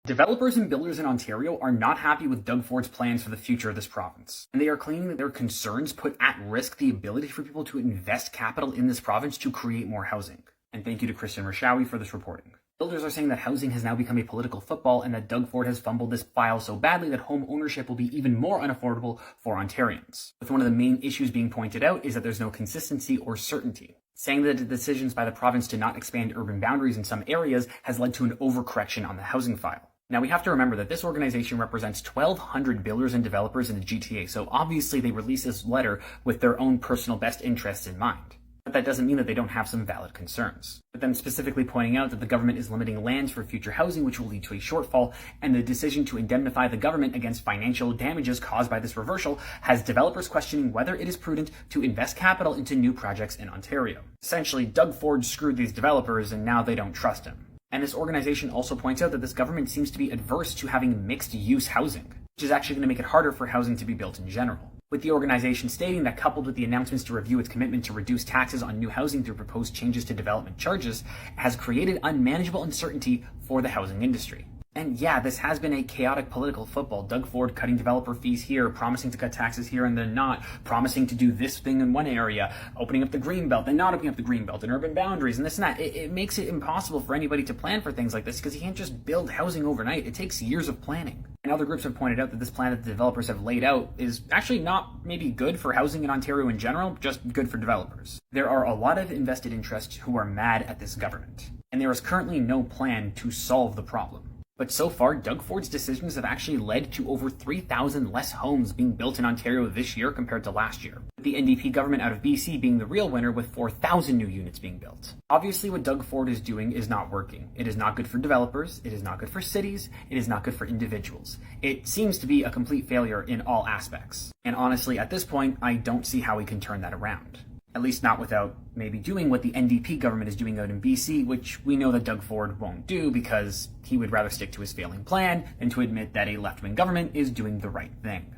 Developers and builders in Ontario are not happy with Doug Ford's plans for the future of this province, and they are claiming that their concerns put at risk the ability for people to invest capital in this province to create more housing. And thank you to Christian Rashawi for this reporting. Builders are saying that housing has now become a political football and that Doug Ford has fumbled this file so badly that home ownership will be even more unaffordable for Ontarians. With one of the main issues being pointed out is that there's no consistency or certainty, saying that the decisions by the province to not expand urban boundaries in some areas has led to an overcorrection on the housing file. Now, we have to remember that this organization represents 1,200 builders and developers in the GTA, so obviously they released this letter with their own personal best interests in mind. But that doesn't mean that they don't have some valid concerns. But them specifically pointing out that the government is limiting lands for future housing, which will lead to a shortfall, and the decision to indemnify the government against financial damages caused by this reversal has developers questioning whether it is prudent to invest capital into new projects in Ontario. Essentially, Doug Ford screwed these developers and now they don't trust him. And this organization also points out that this government seems to be adverse to having mixed-use housing, which is actually going to make it harder for housing to be built in general. With the organization stating that, coupled with the announcements to review its commitment to reduce taxes on new housing through proposed changes to development charges, has created unmanageable uncertainty for the housing industry. And yeah, this has been a chaotic political football. Doug Ford cutting developer fees here, promising to cut taxes here and then not, promising to do this thing in one area, opening up the Greenbelt, then not opening up the Greenbelt, and urban boundaries, and this and that. It makes it impossible for anybody to plan for things like this because you can't just build housing overnight. It takes years of planning. And other groups have pointed out that this plan that the developers have laid out is actually not maybe good for housing in Ontario in general, just good for developers. There are a lot of invested interests who are mad at this government, and there is currently no plan to solve the problem. But so far, Doug Ford's decisions have actually led to over 3,000 less homes being built in Ontario this year compared to last year, with the NDP government out of BC being the real winner with 4,000 new units being built. Obviously, what Doug Ford is doing is not working. It is not good for developers, it is not good for cities, it is not good for individuals. It seems to be a complete failure in all aspects. And honestly, at this point, I don't see how we can turn that around. At least not without maybe doing what the NDP government is doing out in BC, which we know that Doug Ford won't do because he would rather stick to his failing plan than to admit that a left-wing government is doing the right thing.